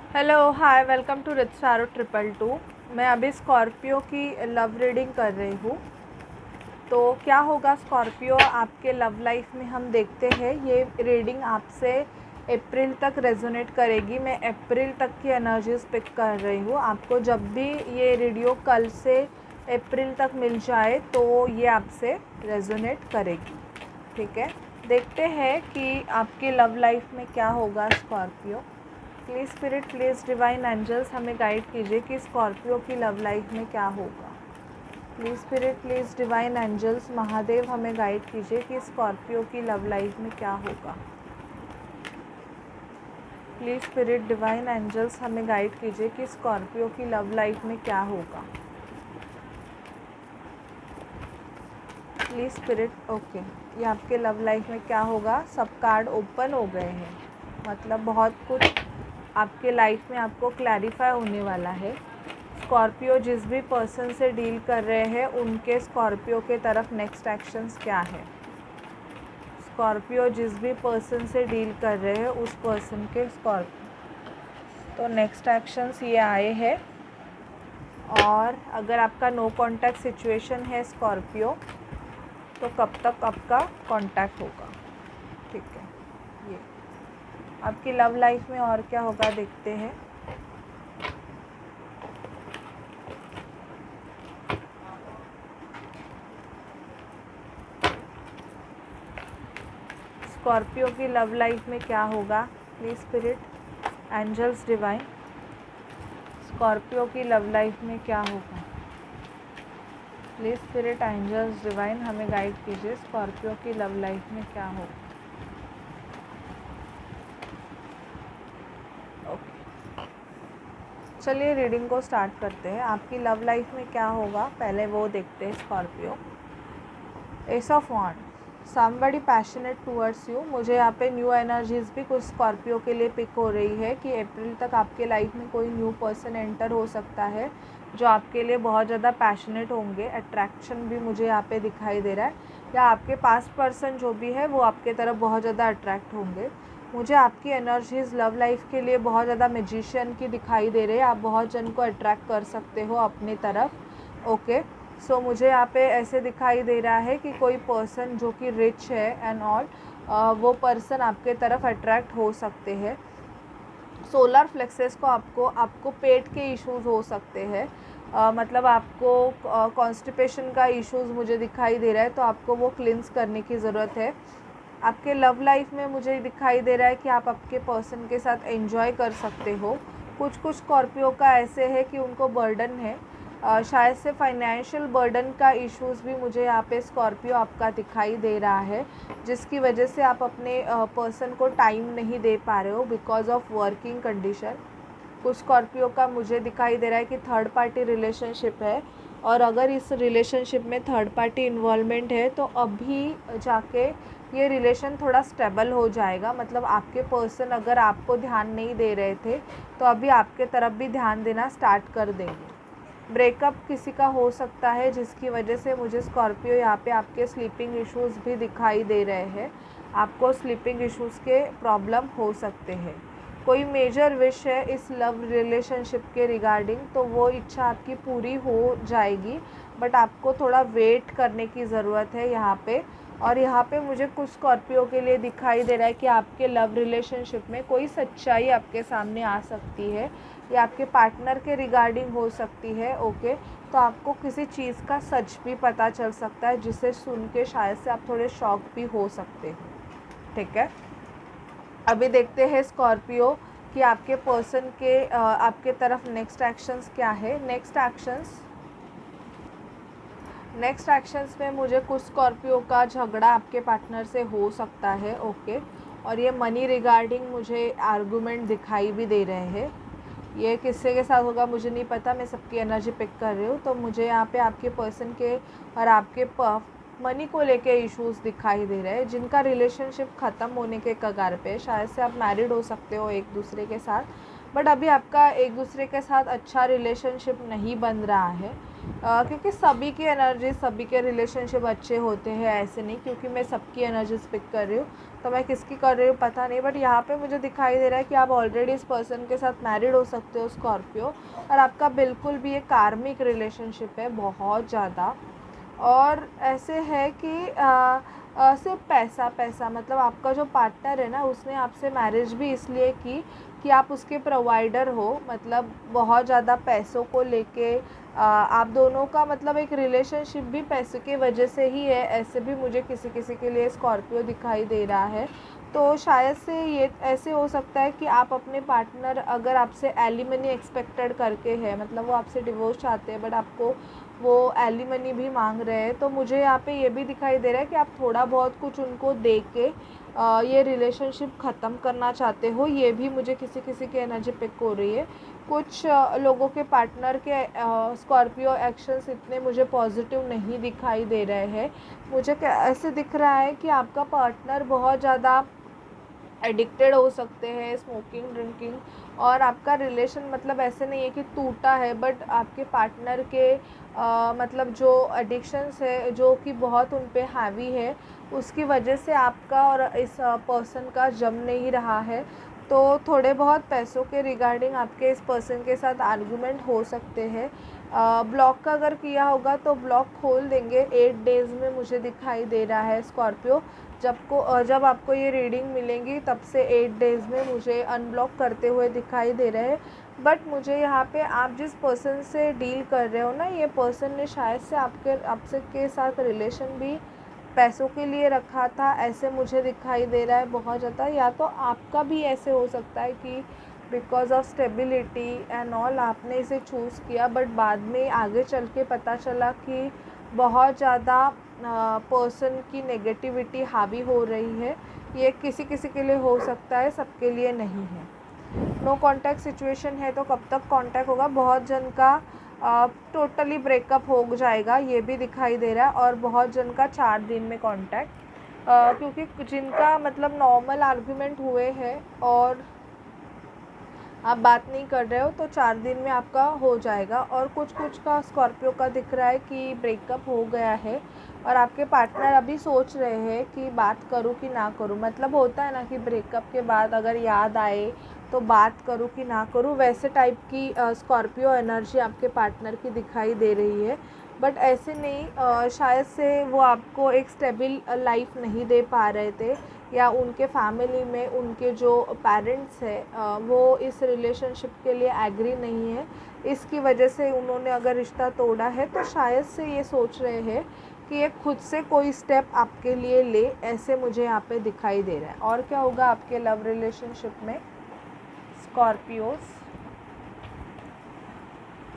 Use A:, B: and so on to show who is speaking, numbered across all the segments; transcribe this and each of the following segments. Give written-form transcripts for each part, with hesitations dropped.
A: Hello hi welcome to रित्सारो 222। मैं अभी स्कॉर्पियो की लव रीडिंग कर रही हूँ। तो क्या होगा स्कॉर्पियो आपके लव लाइफ में, हम देखते हैं। ये रीडिंग आपसे अप्रैल तक रेजोनेट करेगी। मैं अप्रैल तक की एनर्जीज पिक कर रही हूँ। आपको जब भी ये वीडियो कल से अप्रैल तक मिल जाए तो ये आपसे रेजोनेट करेगी। ठीक है, देखते हैं कि आपके लव लाइफ में क्या होगा Scorpio. Please spirit, please divine angels हमें गाइड कीजिए कि स्कॉर्पियो की लव लाइफ में क्या होगा। Please spirit, please divine angels Mahadev हमें गाइड कीजिए कि स्कॉर्पियो की लव लाइफ में क्या होगा। प्लीज़ स्पिरिट, डिवाइन एंजल्स हमें गाइड कीजिए कि स्कॉर्पियो की लव लाइफ में क्या होगा। प्लीज़ स्पिरिट, ओके, ये आपके लव लाइफ में क्या होगा। सब कार्ड ओपन हो गए हैं, मतलब बहुत कुछ आपके लाइफ में आपको क्लैरिफाई होने वाला है। स्कॉर्पियो जिस भी पर्सन से डील कर रहे हैं उनके स्कॉर्पियो के तरफ नेक्स्ट एक्शंस क्या है। स्कॉर्पियो जिस भी पर्सन से डील कर रहे हैं उस पर्सन के स्कॉर्पियो तो नेक्स्ट एक्शंस ये आए हैं। और अगर आपका नो कांटेक्ट सिचुएशन है स्कॉर्पियो तो कब तक आपका कांटेक्ट होगा। ठीक है, ये आपकी लव लाइफ में और क्या होगा देखते हैं। स्कॉर्पियो की लव लाइफ में क्या होगा। Please spirit, angels divine, Scorpio की लव लाइफ में क्या होगा। प्लीज स्पिरिट, एंजल्स डिवाइन हमें गाइड कीजिए स्कॉर्पियो की लव लाइफ में क्या होगा। ओके, चलिए रीडिंग को स्टार्ट करते हैं। आपकी लव लाइफ में क्या होगा पहले वो देखते हैं। Scorpio, ace of wand, somebody passionate towards you. मुझे यहाँ पे न्यू एनर्जीज भी कुछ स्कॉर्पियो के लिए पिक हो रही है कि अप्रैल तक आपके लाइफ में कोई न्यू पर्सन एंटर हो सकता है जो आपके लिए बहुत ज़्यादा पैशनेट होंगे। अट्रैक्शन भी मुझे यहाँ पे दिखाई दे रहा है, या आपके पास पर्सन जो भी है वो आपके तरफ बहुत ज़्यादा अट्रैक्ट होंगे। मुझे आपकी एनर्जीज लव लाइफ के लिए बहुत ज़्यादा मैजिशियन की दिखाई दे रही है। आप बहुत जन को अट्रैक्ट कर सकते हो अपनी तरफ। ओके, सो मुझे यहाँ पे ऐसे दिखाई दे रहा है कि कोई पर्सन जो कि रिच है एंड ऑल, वो पर्सन आपके तरफ अट्रैक्ट हो सकते हैं। सोलर फ्लेक्सेस को आपको पेट के इश्यूज हो सकते हैं। मतलब आपको कॉन्स्टिपेशन का इश्यूज मुझे दिखाई दे रहा है, तो आपको वो क्लिंस करने की ज़रूरत है। आपके लव लाइफ में मुझे दिखाई दे रहा है कि आप आपके पर्सन के साथ एंजॉय कर सकते हो। कुछ स्कॉर्पियो का ऐसे है कि उनको बर्डन है, शायद से फाइनेंशियल बर्डन का इश्यूज़ भी मुझे यहाँ पे स्कॉर्पियो आपका दिखाई दे रहा है, जिसकी वजह से आप अपने पर्सन को टाइम नहीं दे पा रहे हो बिकॉज ऑफ वर्किंग कंडीशन। कुछ स्कॉर्पियो का मुझे दिखाई दे रहा है कि थर्ड पार्टी रिलेशनशिप है, और अगर इस रिलेशनशिप में थर्ड पार्टी इन्वॉल्वमेंट है तो अभी जाके ये रिलेशन थोड़ा स्टेबल हो जाएगा। मतलब आपके पर्सन अगर आपको ध्यान नहीं दे रहे थे तो अभी आपके तरफ भी ध्यान देना स्टार्ट कर देंगे। ब्रेकअप किसी का हो सकता है जिसकी वजह से मुझे स्कॉर्पियो यहाँ पे आपके स्लीपिंग इश्यूज़ भी दिखाई दे रहे हैं। आपको स्लीपिंग इश्यूज़ के प्रॉब्लम हो सकते हैं। कोई मेजर विश है इस लव रिलेशनशिप के रिगार्डिंग, तो वो इच्छा आपकी पूरी हो जाएगी, बट आपको थोड़ा वेट करने की ज़रूरत है यहाँ पे। और यहाँ पे मुझे कुछ स्कॉर्पियो के लिए दिखाई दे रहा है कि आपके लव रिलेशनशिप में कोई सच्चाई आपके सामने आ सकती है, या आपके पार्टनर के रिगार्डिंग हो सकती है। ओके, तो आपको किसी चीज़ का सच भी पता चल सकता है जिसे सुन के शायद से आप थोड़े शॉक भी हो सकते हैं। ठीक है, अभी देखते हैं स्कॉर्पियो कि आपके पर्सन के आपके तरफ नेक्स्ट एक्शंस क्या है। नेक्स्ट एक्शंस में मुझे कुछ स्कॉर्पियो का झगड़ा आपके पार्टनर से हो सकता है। ओके, और ये मनी रिगार्डिंग मुझे आर्गूमेंट दिखाई भी दे रहे हैं। ये किससे के साथ होगा मुझे नहीं पता, मैं सबकी एनर्जी पिक कर रही हूँ। तो मुझे यहाँ पे आपके पर्सन के और आपके मनी को लेके इश्यूज़ दिखाई दे रहे हैं, जिनका रिलेशनशिप ख़त्म होने के कगार पे। शायद से आप मैरिड हो सकते हो एक दूसरे के साथ, बट अभी आपका एक दूसरे के साथ अच्छा रिलेशनशिप नहीं बन रहा है। क्योंकि सभी की एनर्जी, सभी के रिलेशनशिप अच्छे होते हैं, ऐसे नहीं क्योंकि मैं सबकी एनर्जीज पिक कर रही हूँ तो मैं किसकी कर रही हूँ पता नहीं। बट यहाँ पे मुझे दिखाई दे रहा है कि आप ऑलरेडी इस पर्सन के साथ मैरिड हो सकते हो स्कॉर्पियो, और आपका बिल्कुल भी एक कार्मिक रिलेशनशिप है बहुत ज़्यादा। और ऐसे है कि सिर्फ पैसा पैसा, मतलब आपका जो पार्टनर है ना उसने आपसे मैरिज भी इसलिए की कि आप उसके प्रोवाइडर हो, मतलब बहुत ज़्यादा पैसों को लेके आप दोनों का मतलब एक रिलेशनशिप भी पैसे की वजह से ही है, ऐसे भी मुझे किसी किसी के लिए स्कॉर्पियो दिखाई दे रहा है। तो शायद से ये ऐसे हो सकता है कि आप अपने पार्टनर अगर आपसे एलिमनी एक्सपेक्टेड करके है, मतलब वो आपसे डिवोर्स चाहते हैं बट आपको वो एलिमनी भी मांग रहे हैं, तो मुझे यहाँ पे ये भी दिखाई दे रहा है कि आप थोड़ा बहुत कुछ उनको दे के ये रिलेशनशिप ख़त्म करना चाहते हो। ये भी मुझे किसी किसी की एनर्जी पिक हो रही है। कुछ लोगों के पार्टनर के स्कॉर्पियो एक्शंस इतने मुझे पॉजिटिव नहीं दिखाई दे रहे हैं। मुझे ऐसे दिख रहा है कि आपका पार्टनर बहुत ज़्यादा एडिक्टेड हो सकते हैं स्मोकिंग ड्रिंकिंग, और आपका रिलेशन मतलब ऐसे नहीं है कि टूटा है, बट आपके पार्टनर के मतलब जो एडिक्शंस है जो कि बहुत उन पे हावी है, उसकी वजह से आपका और इस पर्सन का जम नहीं रहा है। तो थोड़े बहुत पैसों के रिगार्डिंग आपके इस पर्सन के साथ आर्गुमेंट हो सकते हैं। ब्लॉक का अगर किया होगा तो ब्लॉक खोल देंगे 8 डेज़ में, मुझे दिखाई दे रहा है स्कॉर्पियो। जब आपको ये रीडिंग मिलेंगी तब से 8 डेज़ में मुझे अनब्लॉक करते हुए दिखाई दे रहे हैं। बट मुझे यहाँ पे आप जिस पर्सन से डील कर रहे हो ना, ये पर्सन ने शायद से आपसे के साथ रिलेशन भी पैसों के लिए रखा था, ऐसे मुझे दिखाई दे रहा है बहुत ज़्यादा। या तो आपका भी ऐसे हो सकता है कि because of stability and all आपने इसे चूज़ किया, बट बाद में आगे चल के पता चला कि बहुत ज़्यादा पर्सन की नेगेटिविटी हावी हो रही है। ये किसी किसी के लिए हो सकता है, सबके लिए नहीं है। नो कांटेक्ट सिचुएशन है तो कब तक कांटेक्ट होगा? बहुत जन का टोटली ब्रेकअप हो जाएगा, ये भी दिखाई दे रहा है, और बहुत जन का 4 दिन में कांटेक्ट, क्योंकि जिनका मतलब नॉर्मल आर्गुमेंट हुए हैं और आप बात नहीं कर रहे हो तो 4 दिन में आपका हो जाएगा। और कुछ कुछ का स्कॉर्पियो का दिख रहा है कि ब्रेकअप हो गया है और आपके पार्टनर अभी सोच रहे हैं कि बात करूं कि ना करूं। मतलब होता है ना कि ब्रेकअप के बाद अगर याद आए तो बात करूं कि ना करूं, वैसे टाइप की स्कॉर्पियो एनर्जी आपके पार्टनर की दिखाई दे रही है। बट ऐसे नहीं, शायद से वो आपको एक स्टेबल लाइफ नहीं दे पा रहे थे, या उनके फैमिली में उनके जो पेरेंट्स हैं वो इस रिलेशनशिप के लिए एग्री नहीं है, इसकी वजह से उन्होंने अगर रिश्ता तोड़ा है, तो शायद से ये सोच रहे हैं कि ये खुद से कोई स्टेप आपके लिए ले, ऐसे मुझे यहाँ पे दिखाई दे रहा है। और क्या होगा आपके लव रिलेशनशिप में स्कॉर्पियोस?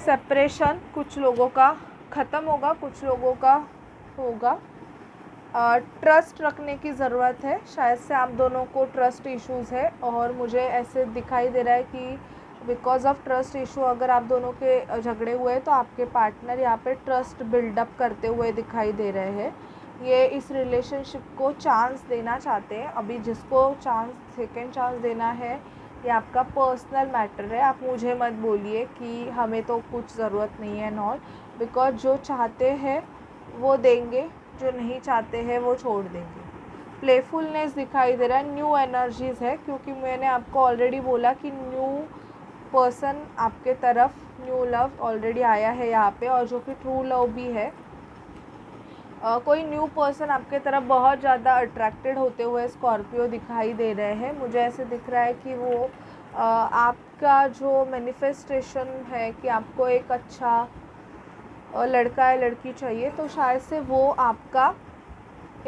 A: सेपरेशन कुछ लोगों का ख़त्म होगा, कुछ लोगों का होगा। ट्रस्ट रखने की ज़रूरत है, शायद से आप दोनों को ट्रस्ट इश्यूज़ है, और मुझे ऐसे दिखाई दे रहा है कि बिकॉज ऑफ ट्रस्ट इशू अगर आप दोनों के झगड़े हुए तो आपके पार्टनर यहाँ पे ट्रस्ट बिल्डअप करते हुए दिखाई दे रहे हैं। ये इस रिलेशनशिप को चांस देना चाहते हैं। अभी जिसको सेकेंड चांस देना है ये आपका पर्सनल मैटर है, आप मुझे मत बोलिए कि हमें तो कुछ ज़रूरत नहीं है नॉल, बिकॉज जो चाहते हैं वो देंगे, जो नहीं चाहते हैं वो छोड़ देंगे। प्लेफुलनेस दिखाई दे रहा है, न्यू एनर्जीज़ है, क्योंकि मैंने आपको ऑलरेडी बोला कि न्यू पर्सन आपके तरफ, न्यू लव ऑलरेडी आया है यहाँ पे, और जो कि ट्रू लव भी है। कोई न्यू पर्सन आपके तरफ बहुत ज़्यादा अट्रैक्टेड होते हुए स्कॉर्पियो दिखाई दे रहे हैं। मुझे ऐसे दिख रहा है कि वो आपका जो मैनिफेस्टेशन है कि आपको एक अच्छा लड़का या लड़की चाहिए, तो शायद से वो आपका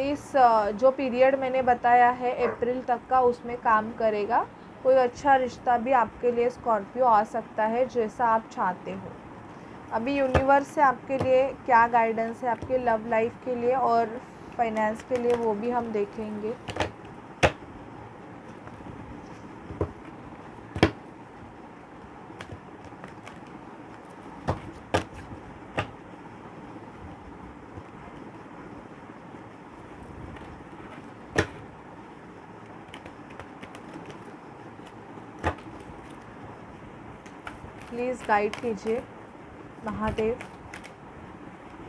A: इस जो पीरियड मैंने बताया है अप्रैल तक का, उसमें काम करेगा। कोई अच्छा रिश्ता भी आपके लिए स्कॉर्पियो आ सकता है जैसा आप चाहते हो। अभी यूनिवर्स से आपके लिए क्या गाइडेंस है आपके लव लाइफ के लिए और फाइनेंस के लिए, वो भी हम देखेंगे। प्लीज़ गाइड कीजिए महादेव।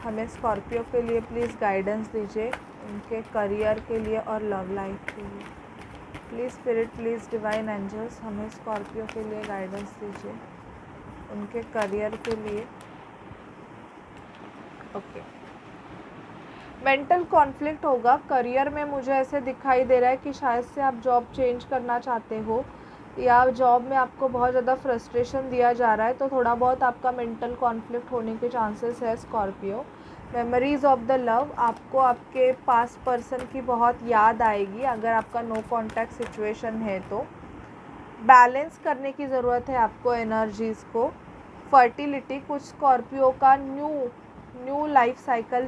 A: हमें स्कॉर्पियो के लिए प्लीज़ गाइडेंस दीजिए, उनके करियर के लिए और लव लाइफ के लिए। Please spirit, please divine angels, हमें स्कॉर्पियो के लिए गाइडेंस दीजिए, उनके करियर के लिए। ओके, मेंटल कॉन्फ्लिक्ट होगा करियर में। मुझे ऐसे दिखाई दे रहा है कि शायद से आप जॉब चेंज करना चाहते हो, या जॉब में आपको बहुत ज़्यादा फ्रस्ट्रेशन दिया जा रहा है, तो थोड़ा बहुत आपका मेंटल कॉन्फ्लिक्ट होने के चांसेस है Scorpio. Memories of the love, आपको आपके पास पर्सन की बहुत याद आएगी अगर आपका नो कॉन्टैक्ट सिचुएशन है तो। बैलेंस करने की ज़रूरत है आपको एनर्जीज़ को। फर्टिलिटी, कुछ स्कॉर्पियो का न्यू लाइफ साइकिल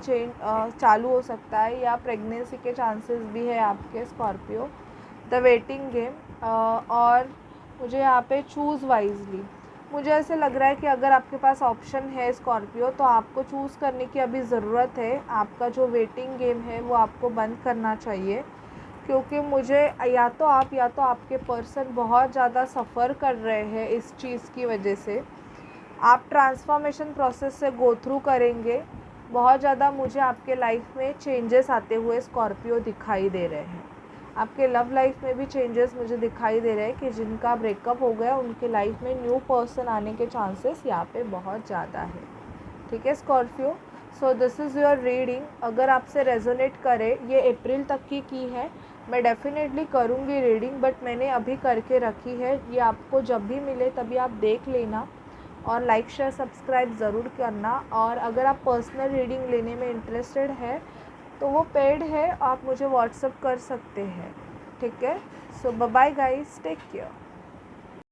A: चालू हो सकता है, या प्रेगनेंसी के चांसेस भी है आपके स्कॉर्पियो। द वेटिंग गेम, और मुझे यहाँ पे चूज़ वाइजली, मुझे ऐसे लग रहा है कि अगर आपके पास ऑप्शन है स्कॉर्पियो, तो आपको चूज़ करने की अभी ज़रूरत है। आपका जो वेटिंग गेम है वो आपको बंद करना चाहिए, क्योंकि मुझे या तो आपके पर्सन बहुत ज़्यादा सफ़र कर रहे हैं इस चीज़ की वजह से। आप ट्रांसफॉर्मेशन प्रोसेस से गो थ्रू करेंगे। बहुत ज़्यादा मुझे आपके लाइफ में चेंजेस आते हुए स्कॉर्पियो दिखाई दे रहे हैं। आपके लव लाइफ में भी चेंजेस मुझे दिखाई दे रहे हैं कि जिनका ब्रेकअप हो गया उनके लाइफ में न्यू पर्सन आने के चांसेस यहाँ पे बहुत ज़्यादा है। ठीक है Scorpio, so this is your reading. अगर आपसे रेजोनेट करे, ये अप्रैल तक की है, मैं डेफिनेटली करूँगी रीडिंग, बट मैंने अभी करके रखी है। ये आपको जब भी मिले तभी आप देख लेना, और लाइक शेयर सब्सक्राइब ज़रूर करना। और अगर आप पर्सनल रीडिंग लेने में इंटरेस्टेड है तो वो पेड है, आप मुझे व्हाट्सअप कर सकते हैं। ठीक है, so bye bye guys, take care.